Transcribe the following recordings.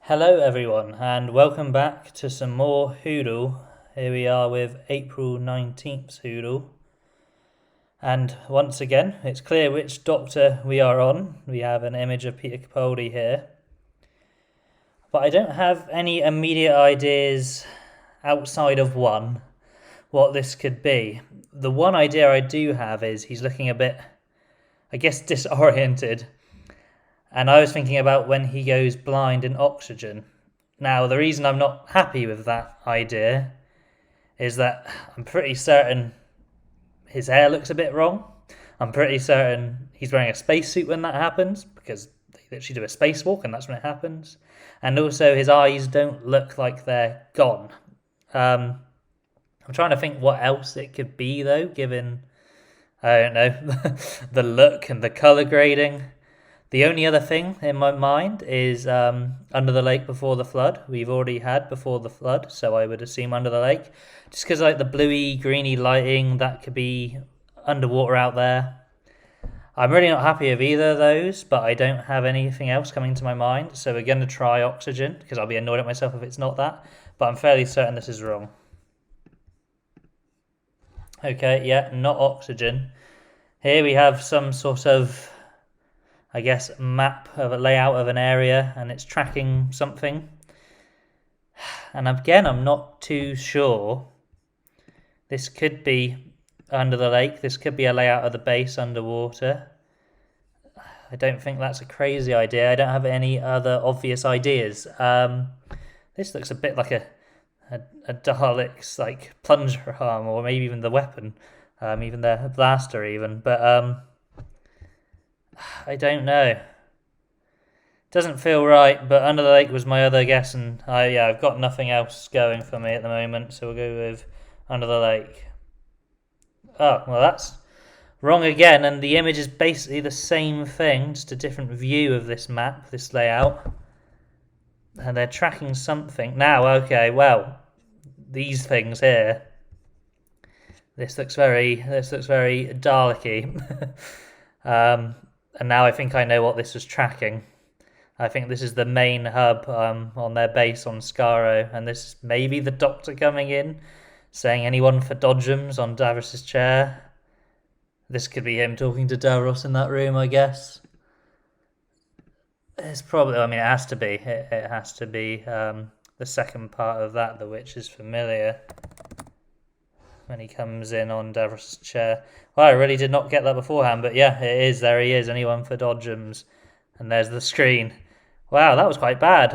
Hello everyone and welcome back to some more Whodle. Here we are with April 19th Whodle. And once again, it's clear which doctor we are on. We have an image of Peter Capaldi here. But I don't have any immediate ideas outside of one what this could be. The one idea I do have is he's looking a bit, disoriented. And I was thinking about when he goes blind in Oxygen. Now, the reason I'm not happy with that idea is that I'm pretty certain his hair looks a bit wrong. I'm pretty certain he's wearing a spacesuit when that happens, because they literally do a spacewalk and that's when it happens. And also his eyes don't look like they're gone. I'm trying to think what else it could be, though, given, I don't know, the look and the colour grading. The only other thing in my mind is Under the Lake Before the Flood. We've already had Before the Flood, so I would assume Under the Lake. Just because like the bluey, greeny lighting, that could be underwater out there. I'm really not happy with either of those, but I don't have anything else coming to my mind. So we're going to try Oxygen, because I'll be annoyed at myself if it's not that. But I'm fairly certain this is wrong. Okay, yeah, not Oxygen. Here we have some sort of, map of a layout of an area, and it's tracking something. And again, I'm not too sure. This could be under the lake. This could be a layout of the base underwater. I don't think that's a crazy idea. I don't have any other obvious ideas. This looks a bit like a Dalek's like plunger arm, or maybe even the weapon, even their blaster even. But I don't know. Doesn't feel right, but Under the Lake was my other guess, and I've got nothing else going for me at the moment, so we'll go with Under the Lake. Oh, well, that's wrong again, and the image is basically the same thing, just a different view of this map, this layout. And they're tracking something. Now, okay, well, these things here. This looks very Dalek-y. And now I think I know what this was tracking. I think this is the main hub on their base on Skaro, and this is maybe the Doctor coming in, saying anyone for Dodgems on Davros's chair. This could be him talking to Davros in that room, I guess. It's probably, it has to be. It has to be the second part of that, the Witch is Familiar, when he comes in on Davros's chair. Well, I really did not get that beforehand, but yeah, it is. There he is. Anyone for Dodgems. And there's the screen. Wow, that was quite bad.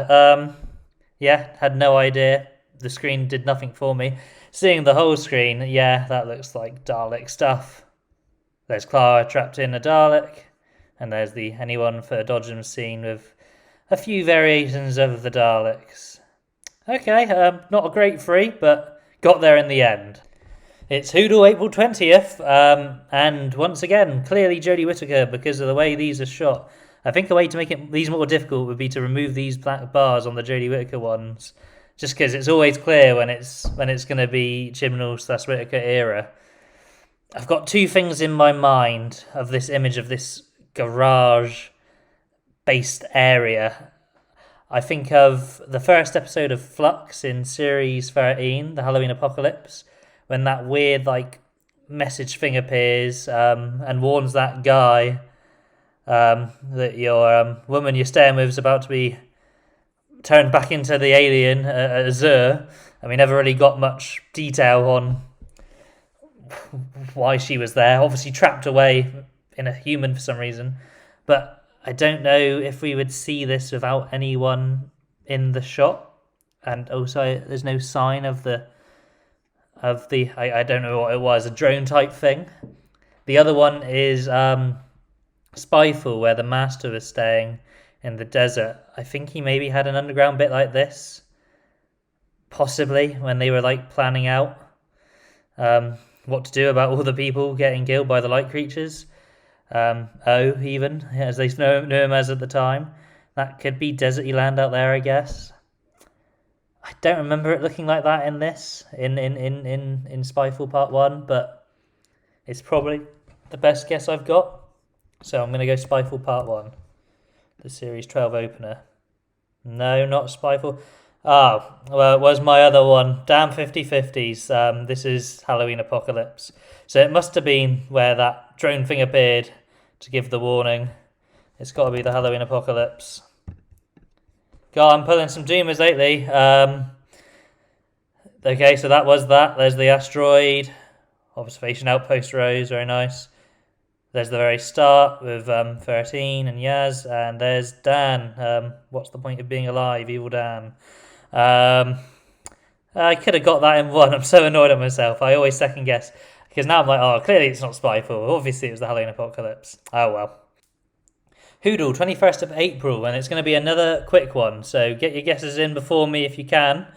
Had no idea. The screen did nothing for me. Seeing the whole screen, yeah, that looks like Dalek stuff. There's Clara trapped in a Dalek. And there's the anyone for Dodgems scene with a few variations of the Daleks. Okay, not a great three, but got there in the end. It's Whodle April 20th, and once again, clearly Jodie Whittaker because of the way these are shot. I think a way to make these more difficult would be to remove these black bars on the Jodie Whittaker ones, just because it's always clear when it's going to be Chibnall/Whittaker era. I've got two things in my mind of this image of this garage-based area. I think of the first episode of Flux in Series 13, The Halloween Apocalypse, when that weird message thing appears and warns that guy that your woman you're staying with is about to be turned back into the alien Azur, and we never really got much detail on why she was there. Obviously trapped away in a human for some reason, but I don't know if we would see this without anyone in the shot, and also there's no sign of the I don't know what it was, a drone type thing. The other one is Spyfall, where the Master was staying in the desert. I think he maybe had an underground bit like this, possibly when they were planning out what to do about all the people getting killed by the light creatures. Even as they knew him as at the time. That could be deserty land out there, I guess. I don't remember it looking like that in this, in Spyfall Part 1, but it's probably the best guess I've got. So I'm going to go Spyfall Part 1, the Series 12 opener. No, not Spyfall. Ah, well, it was my other one. Damn 50/50s. This is Halloween Apocalypse. So it must have been where that drone thing appeared to give the warning. It's got to be the Halloween Apocalypse. God, I'm pulling some Doomers lately. Okay, so that was that. There's the asteroid. Observation outpost Rose, very nice. There's the very start with 13 and Yaz, and there's Dan. What's the point of being alive, Evil Dan? I could have got that in one. I'm so annoyed at myself. I always second guess because now I'm like, oh, clearly it's not Spyfall. Obviously it was the Halloween Apocalypse. Oh well. Whodle, 21st of April, and it's going to be another quick one. So get your guesses in before me if you can.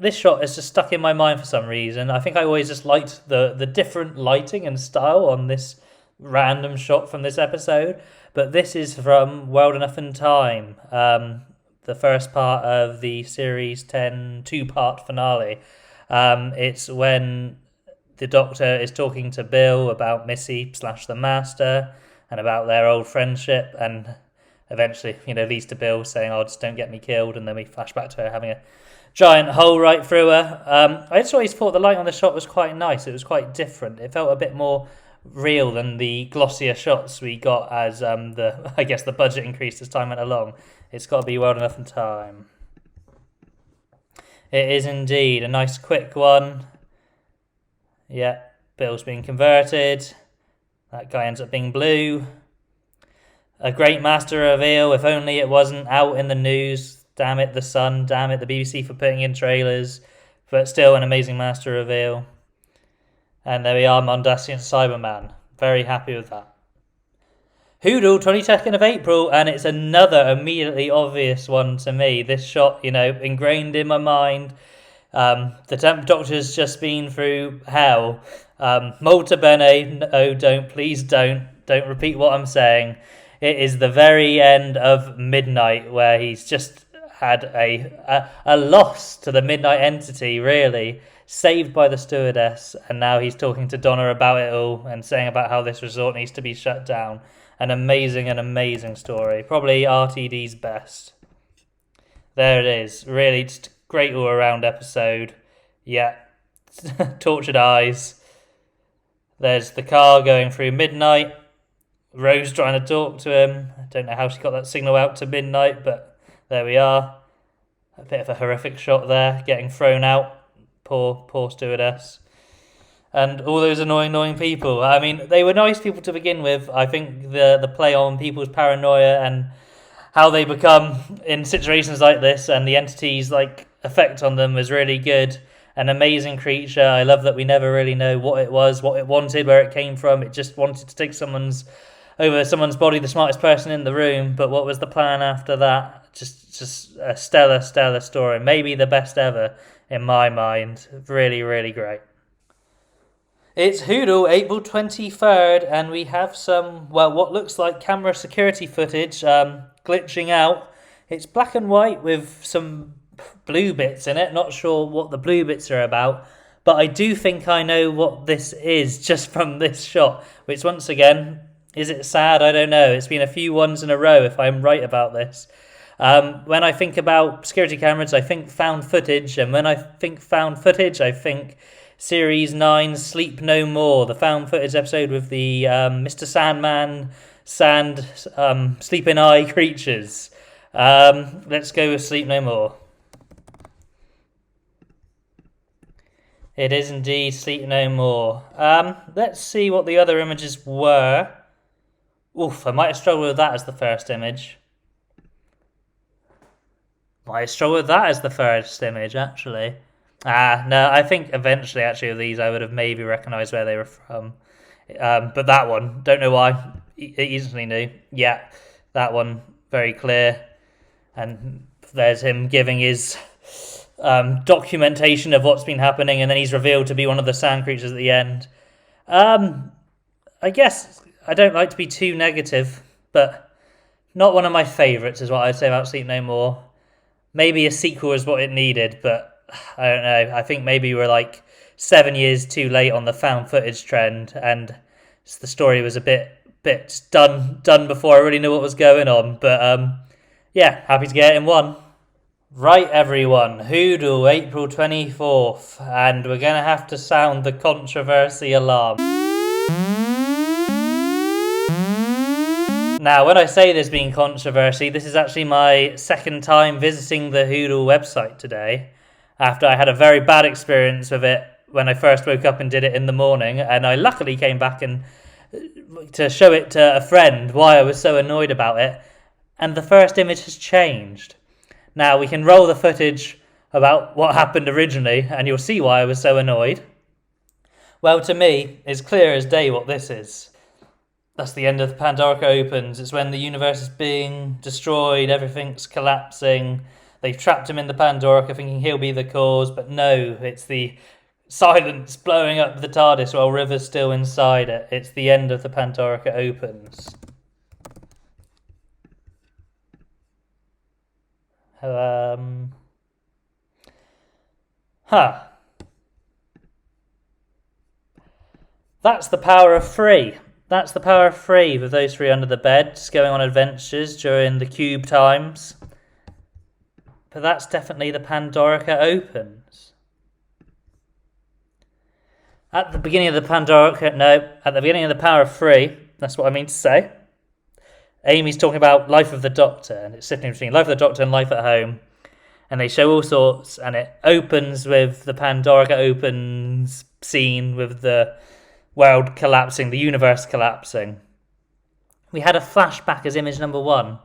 This shot is just stuck in my mind for some reason. I think I always just liked the different lighting and style on this random shot from this episode. But this is from World Enough in Time, the first part of the Series 10 two-part finale. It's when the Doctor is talking to Bill about Missy / the Master and about their old friendship, and eventually, leads to Bill saying, oh, just don't get me killed, and then we flash back to her having a giant hole right through her. I just always thought the light on the shot was quite nice. It was quite different. It felt a bit more real than the glossier shots we got as the budget increased as time went along. It's got to be World Enough in Time. It is indeed a nice quick one. Yeah, Bill's being converted. That guy ends up being blue. A great master reveal. If only it wasn't out in the news. Damn it, The Sun. Damn it, the BBC for putting in trailers. But still an amazing master reveal. And there we are, Mondasian Cyberman. Very happy with that. Whodle, 22nd of April, and it's another immediately obvious one to me. This shot, ingrained in my mind. The Temp Doctor's just been through hell. Molto bene, no, don't, please don't repeat what I'm saying. It is the very end of Midnight, where he's just had a loss to the Midnight entity, really, saved by the stewardess, and now he's talking to Donna about it all and saying about how this resort needs to be shut down. An amazing story. Probably RTD's best. There it is. Really just great all-around episode. Yeah. Tortured eyes. There's the car going through Midnight. Rose trying to talk to him. I don't know how she got that signal out to Midnight, but there we are. A bit of a horrific shot there, getting thrown out. Poor stewardess. And all those annoying people. I mean, they were nice people to begin with. I think the play on people's paranoia and how they become in situations like this and the entity's effect on them was really good. An amazing creature. I love that we never really know what it was, what it wanted, where it came from. It just wanted to take over someone's body, the smartest person in the room. But what was the plan after that? Just a stellar story. Maybe the best ever in my mind. Really great. It's Whodle, April 23rd, and we have some, what looks like camera security footage glitching out. It's black and white with some blue bits in it. Not sure what the blue bits are about, but I do think I know what this is just from this shot, which once again, is it sad? I don't know. It's been a few ones in a row if I'm right about this. When I think about security cameras, I think found footage, and when I think found footage, I think Series 9, Sleep No More, the found footage episode with the Mr. Sandman, sleeping eye creatures. Let's go with Sleep No More. It is indeed Sleep No More. Let's see what the other images were. Oof, I might have struggled with that as the first image. Actually. No, I think eventually, actually, of these, I would have maybe recognised where they were from. But that one, don't know why, easily knew. Yeah, that one, very clear. And there's him giving his documentation of what's been happening, and then he's revealed to be one of the sand creatures at the end. I guess I don't like to be too negative, but not one of my favourites is what I'd say about Sleep No More. Maybe a sequel is what it needed, but I don't know. I think maybe we're 7 years too late on the found footage trend, and the story was a bit done before I really knew what was going on. But yeah, happy to get it in one. Right, everyone, Whodle, April 24th, and we're going to have to sound the controversy alarm. Now, when I say there's been controversy, this is actually my second time visiting the Whodle website today, after I had a very bad experience with it when I first woke up and did it in the morning, and I luckily came back and to show it to a friend why I was so annoyed about it, and the first image has changed. Now, we can roll the footage about what happened originally, and you'll see why I was so annoyed. Well, to me, it's clear as day what this is. That's the end of the Pandorica Opens. It's when the universe is being destroyed, everything's collapsing. They've trapped him in the Pandorica thinking he'll be the cause, but no, it's the silence blowing up the TARDIS while River's still inside it. It's the end of the Pandorica Opens. That's the power of three. That's the power of three, with those three under the bed, just going on adventures during the cube times. But that's definitely the Pandorica Opens. At the beginning of the Pandorica, no, at the beginning of the power of three, that's what I mean to say. Amy's talking about Life of the Doctor, and it's sitting between Life of the Doctor and Life at Home. And they show all sorts, and it opens with the Pandorica Opens scene with the world collapsing, the universe collapsing. We had a flashback as image number 1,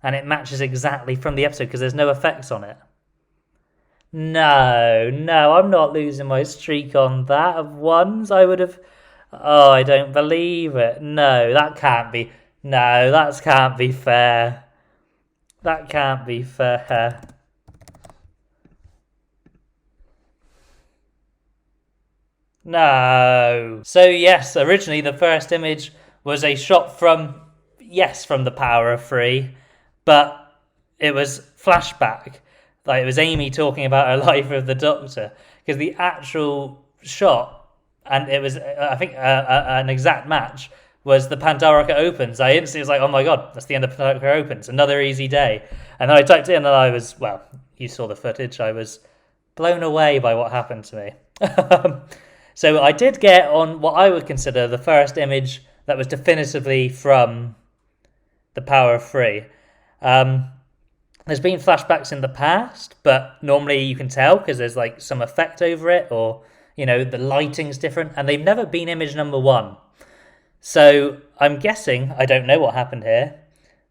and it matches exactly from the episode because there's no effects on it. No, I'm not losing my streak on that of ones. I would have... Oh, I don't believe it. No, that can't be... No, that can't be fair. That can't be fair. No. So yes, originally the first image was a shot from the power of three, but it was flashback. Like, it was Amy talking about her life with the Doctor, because the actual shot, and it was, I think, an exact match, was the Pandorica Opens. I instantly was like, oh my god, that's the end of Pandorica Opens. Another easy day. And then I typed it in and I was, well, you saw the footage. I was blown away by what happened to me. So I did get on what I would consider the first image that was definitively from the power of three. There's been flashbacks in the past, but normally you can tell because there's like some effect over it, or, you know, the lighting's different, and they've never been image number 1. So I'm guessing, I don't know what happened here.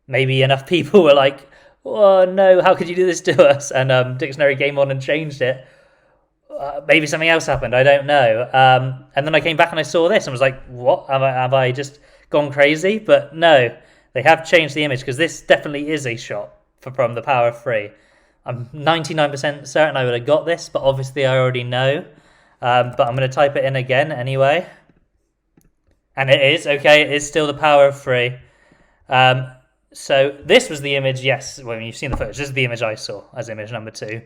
Maybe enough people were like, oh no, how could you do this to us? And Dictionary came on and changed it. Maybe something else happened, I don't know. And then I came back and I saw this and was like, what? Have I just gone crazy? But no, they have changed the image, because this definitely is a shot from the power of three. I'm 99% certain I would have got this, but obviously I already know. But I'm going to type it in again anyway. And it is, okay, it is still the power of three. So this was the image, yes, when you've seen the footage, this is the image I saw as image number 2.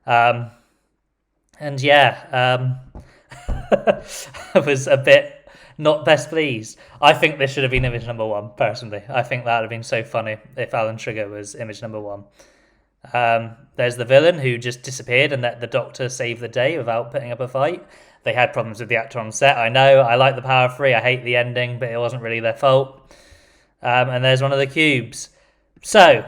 And yeah, I was a bit not best pleased. I think this should have been image number 1, personally. I think that would have been so funny if Alan Trigger was image number 1. There's the villain who just disappeared and let the Doctor save the day without putting up a fight. They had problems with the actor on set, I know. I like the power of three. I hate the ending, but it wasn't really their fault. And there's one of the cubes. So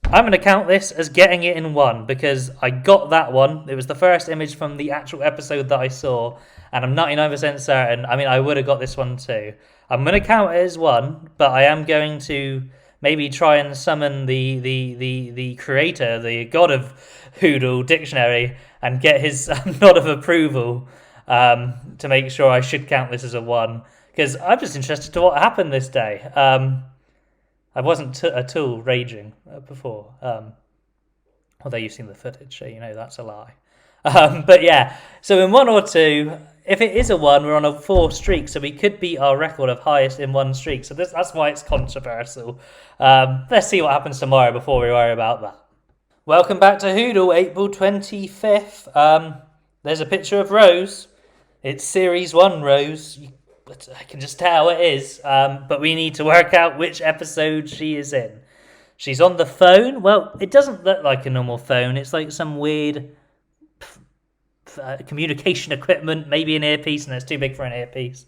I'm going to count this as getting it in 1, because I got that one. It was the first image from the actual episode that I saw, and I'm 99% certain. I mean, I would have got this one too. I'm going to count it as 1, but I am going to maybe try and summon the creator, the god of Whodle Dictionary, and get his nod of approval to make sure I should count this as a 1. Because I'm just interested to what happened this day. I wasn't at all raging before. Although you've seen the footage, so you know that's a lie. But yeah, so in 1 or 2, if it is a 1, we're on a 4 streak, so we could beat our record of highest in 1 streak. So that's why it's controversial. Let's see what happens tomorrow before we worry about that. Welcome back to Whodle, April 25th. There's a picture of Rose. It's Series 1 Rose. I can just tell it is. But we need to work out which episode she is in. She's on the phone. Well, it doesn't look like a normal phone. It's like some weird communication equipment, maybe an earpiece, and it's too big for an earpiece.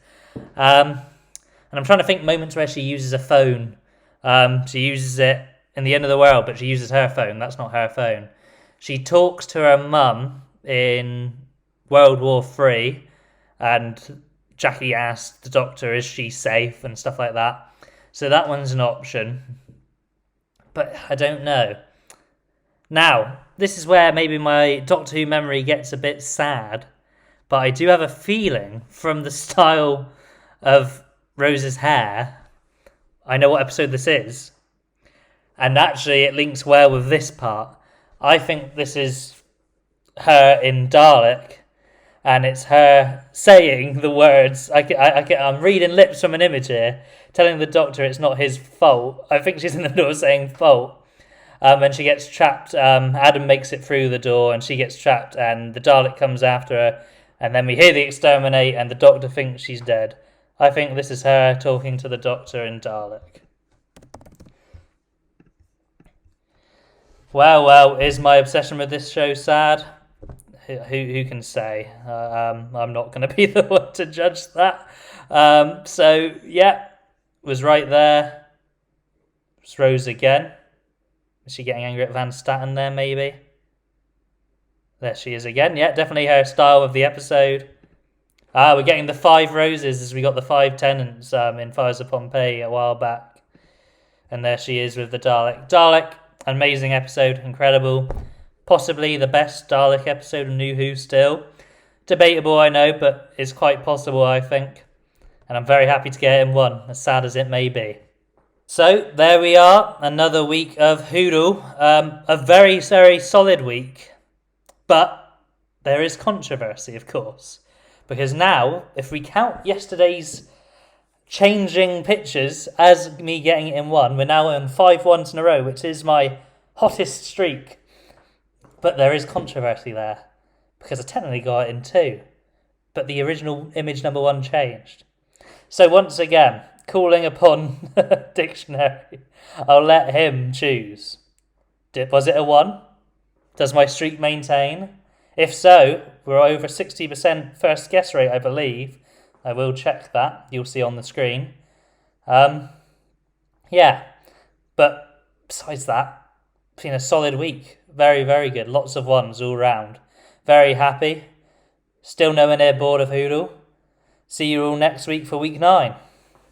And I'm trying to think moments where she uses a phone. She uses it in the end of the world, but she uses her phone. That's not her phone. She talks to her mum in World War III, and Jackie asked the doctor, is she safe, and stuff like that. So that one's an option. But I don't know. Now, this is where maybe my Doctor Who memory gets a bit sad, but I do have a feeling from the style of Rose's hair, I know what episode this is. And actually it links well with this part. I think this is her in Dalek, and it's her saying the words. I'm reading lips from an image here, telling the Doctor it's not his fault. I think she's in the door saying fault. And she gets trapped. Adam makes it through the door, and she gets trapped, and the Dalek comes after her, and then we hear the exterminate, and the Doctor thinks she's dead. I think this is her talking to the Doctor in Dalek. Well, is my obsession with this show sad? Who can say? I'm not going to be the one to judge that. So, yeah, was right there. It's Rose again. Is she getting angry at Van Statten there, maybe? There she is again. Yeah, definitely her style of the episode. We're getting the 5 roses as we got the 5 tenants in Fires of Pompeii a while back. And there she is with the Dalek. Dalek, amazing episode, incredible. Possibly the best Dalek episode of New Who still. Debatable, I know, but it's quite possible, I think. And I'm very happy to get him one, as sad as it may be. So, there we are, another week of Whodle. A very, very solid week. But there is controversy, of course. Because now, if we count yesterday's changing pictures as me getting it in one, we're now on 5 ones in a row, which is my hottest streak. But there is controversy there, because I technically got it in 2, but the original image number 1 changed. So once again, calling upon Dictionary, I'll let him choose. Was it a 1? Does my streak maintain? If so, we're over 60% first guess rate, I believe. I will check that. You'll see on the screen. Yeah, but besides that, it's been a solid week. Very, very good. Lots of ones all round. Very happy. Still nowhere near bored of Whodle. See you all next week for week 9.